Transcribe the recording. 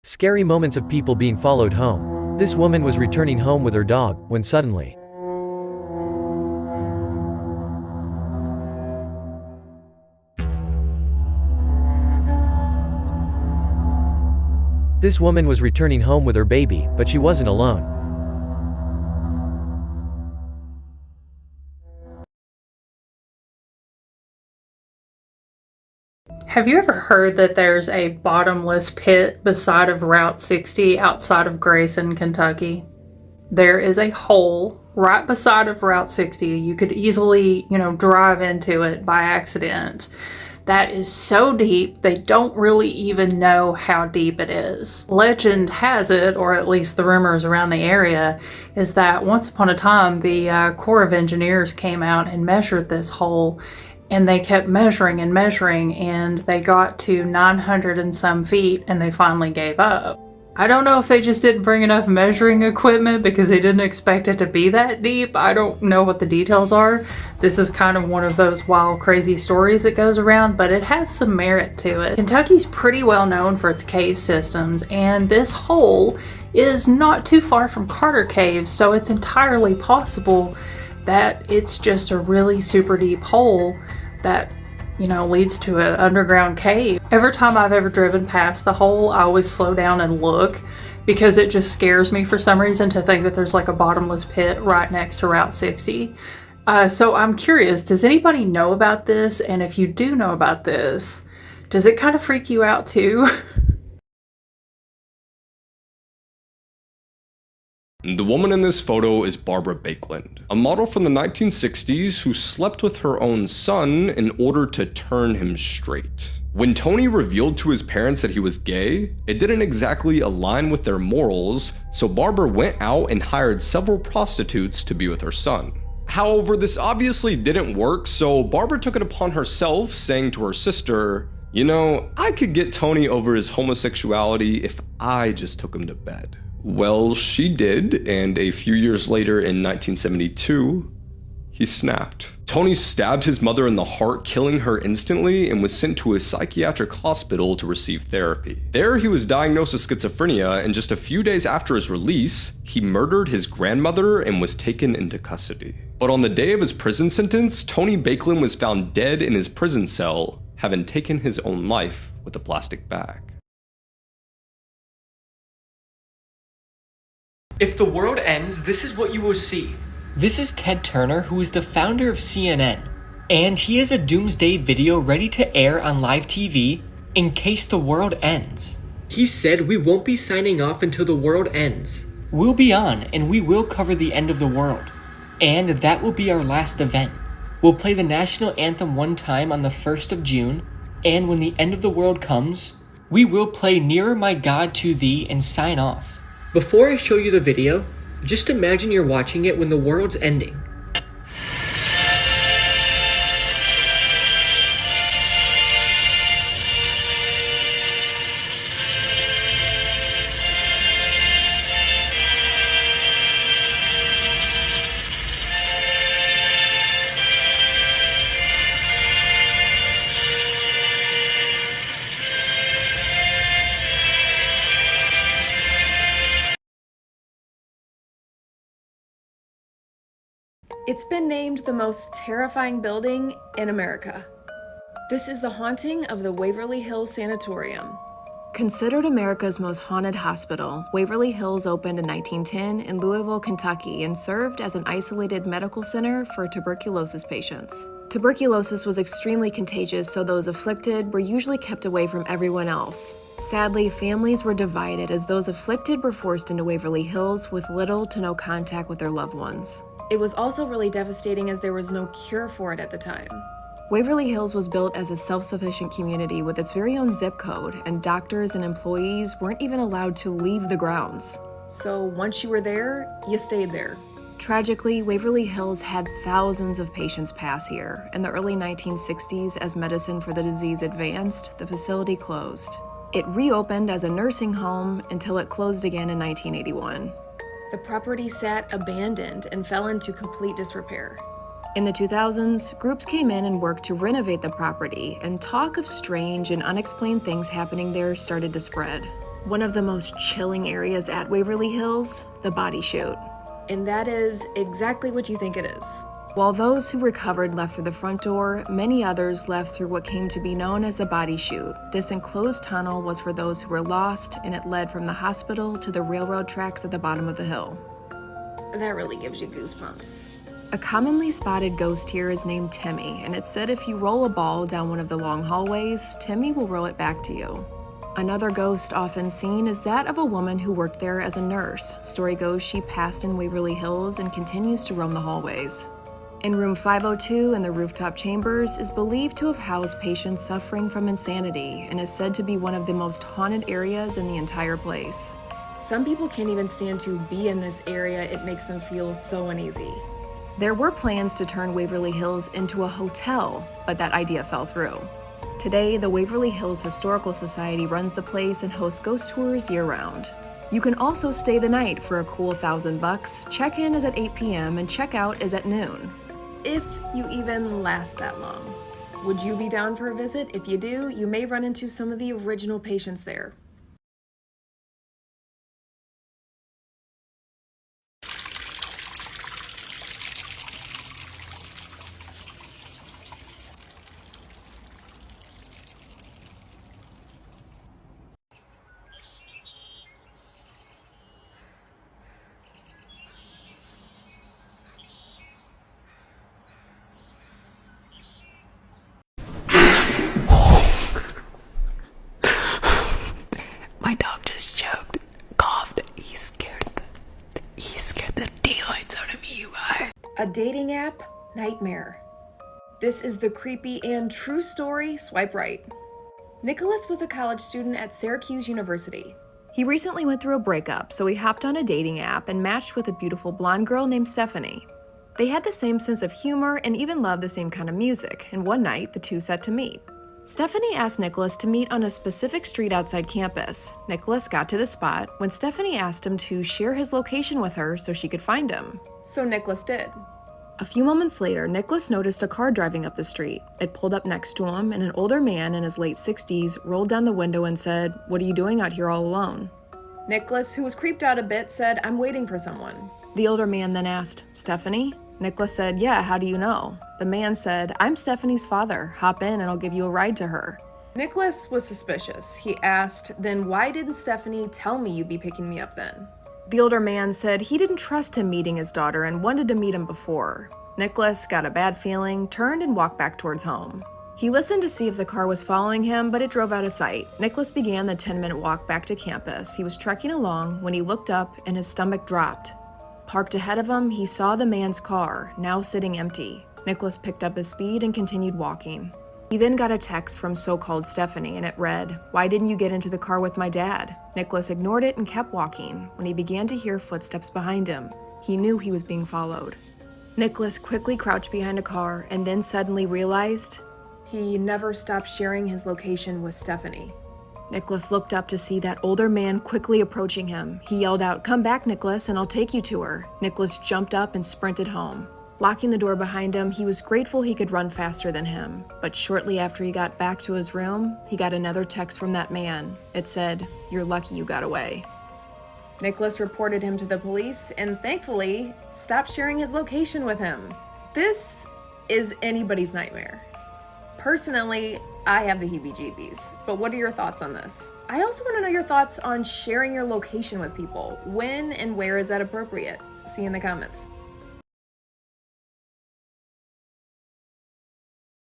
Scary moments of people being followed home. This woman was returning home with her dog, when suddenly, this woman was returning home with her baby, but she wasn't alone. Have you ever heard that there's a bottomless pit beside of Route 60 outside of Grayson, Kentucky? There is a hole right beside of Route 60. You could easily, drive into it by accident. That is so deep, they don't really even know how deep it is. Legend has it, or at least the rumors around the area, is that once upon a time the Corps of Engineers came out and measured this hole, and they kept measuring and measuring, and they got to 900 and some feet, and they finally gave up. I don't know if they just didn't bring enough measuring equipment because they didn't expect it to be that deep. I don't know what the details are. This is kind of one of those wild, crazy stories that goes around, but it has some merit to it. Kentucky's pretty well known for its cave systems, and this hole is not too far from Carter Caves, so it's entirely possible that it's just a really super deep hole that leads to an underground cave. Every time I've ever driven past the hole, I always slow down and look because it just scares me for some reason to think that there's like a bottomless pit right next to Route 60. So I'm curious, does anybody know about this? And if you do know about this, does it kind of freak you out too? The woman in this photo is Barbara Bakeland, a model from the 1960s who slept with her own son in order to turn him straight. When Tony revealed to his parents that he was gay, it didn't exactly align with their morals, so Barbara went out and hired several prostitutes to be with her son. However, this obviously didn't work, so Barbara took it upon herself, saying to her sister, I could get Tony over his homosexuality if I just took him to bed. Well, she did, and a few years later in 1972, he snapped. Tony stabbed his mother in the heart, killing her instantly, and was sent to a psychiatric hospital to receive therapy. There, he was diagnosed with schizophrenia, and just a few days after his release, he murdered his grandmother and was taken into custody. But on the day of his prison sentence, Tony Bakeland was found dead in his prison cell, having taken his own life with a plastic bag. If the world ends, this is what you will see. This is Ted Turner, who is the founder of CNN, and he has a doomsday video ready to air on live TV in case the world ends. He said we won't be signing off until the world ends. We'll be on, and we will cover the end of the world. And that will be our last event. We'll play the national anthem one time on the 1st of June, and when the end of the world comes, we will play Nearer My God to Thee and sign off. Before I show you the video, just imagine you're watching it when the world's ending. It's been named the most terrifying building in America. This is the haunting of the Waverly Hills Sanatorium. Considered America's most haunted hospital, Waverly Hills opened in 1910 in Louisville, Kentucky, and served as an isolated medical center for tuberculosis patients. Tuberculosis was extremely contagious, so those afflicted were usually kept away from everyone else. Sadly, families were divided as those afflicted were forced into Waverly Hills with little to no contact with their loved ones. It was also really devastating as there was no cure for it at the time. Waverly Hills was built as a self-sufficient community with its very own zip code, and doctors and employees weren't even allowed to leave the grounds. So once you were there, you stayed there. Tragically, Waverly Hills had thousands of patients pass here. In the early 1960s, as medicine for the disease advanced, the facility closed. It reopened as a nursing home until it closed again in 1981. The property sat abandoned and fell into complete disrepair. In the 2000s, groups came in and worked to renovate the property, and talk of strange and unexplained things happening there started to spread. One of the most chilling areas at Waverly Hills, the body chute. And that is exactly what you think it is. While those who recovered left through the front door, many others left through what came to be known as the body chute. This enclosed tunnel was for those who were lost, and it led from the hospital to the railroad tracks at the bottom of the hill. That really gives you goosebumps. A commonly spotted ghost here is named Timmy, and it's said if you roll a ball down one of the long hallways, Timmy will roll it back to you. Another ghost often seen is that of a woman who worked there as a nurse. Story goes she passed in Waverly Hills and continues to roam the hallways. In room 502 in the rooftop chambers is believed to have housed patients suffering from insanity and is said to be one of the most haunted areas in the entire place. Some people can't even stand to be in this area, it makes them feel so uneasy. There were plans to turn Waverly Hills into a hotel, but that idea fell through. Today, the Waverly Hills Historical Society runs the place and hosts ghost tours year-round. You can also stay the night for a cool $1,000. Check-in is at 8 p.m. and check-out is at noon. If you even last that long. Would you be down for a visit? If you do, you may run into some of the original patients there. My dog just choked, coughed. He scared the daylights out of me, you guys. A dating app nightmare. This is the creepy and true story. Swipe right. Nicholas was a college student at Syracuse University. He recently went through a breakup, so he hopped on a dating app and matched with a beautiful blonde girl named Stephanie. They had the same sense of humor and even loved the same kind of music, and one night the two set to meet. Stephanie asked Nicholas to meet on a specific street outside campus. Nicholas got to the spot when Stephanie asked him to share his location with her so she could find him. So Nicholas did. A few moments later, Nicholas noticed a car driving up the street. It pulled up next to him, and an older man in his late 60s rolled down the window and said, "What are you doing out here all alone?" Nicholas, who was creeped out a bit, said, "I'm waiting for someone." The older man then asked, "Stephanie?" Nicholas said, "Yeah, how do you know?" The man said, "I'm Stephanie's father. Hop in and I'll give you a ride to her." Nicholas was suspicious. He asked, "Then why didn't Stephanie tell me you'd be picking me up then?" The older man said he didn't trust him meeting his daughter and wanted to meet him before. Nicholas got a bad feeling, turned and walked back towards home. He listened to see if the car was following him, but it drove out of sight. Nicholas began the 10-minute walk back to campus. He was trekking along when he looked up and his stomach dropped. Parked ahead of him, he saw the man's car, now sitting empty. Nicholas picked up his speed and continued walking. He then got a text from so-called Stephanie, and it read, "Why didn't you get into the car with my dad?" Nicholas ignored it and kept walking. When he began to hear footsteps behind him, he knew he was being followed. Nicholas quickly crouched behind a car and then suddenly realized he never stopped sharing his location with Stephanie. Nicholas looked up to see that older man quickly approaching him. He yelled out, "Come back, Nicholas, and I'll take you to her." Nicholas jumped up and sprinted home. Locking the door behind him, he was grateful he could run faster than him. But shortly after he got back to his room, he got another text from that man. It said, "You're lucky you got away." Nicholas reported him to the police and thankfully stopped sharing his location with him. This is anybody's nightmare. Personally, I have the heebie-jeebies, but what are your thoughts on this? I also want to know your thoughts on sharing your location with people. When and where is that appropriate? See you in the comments.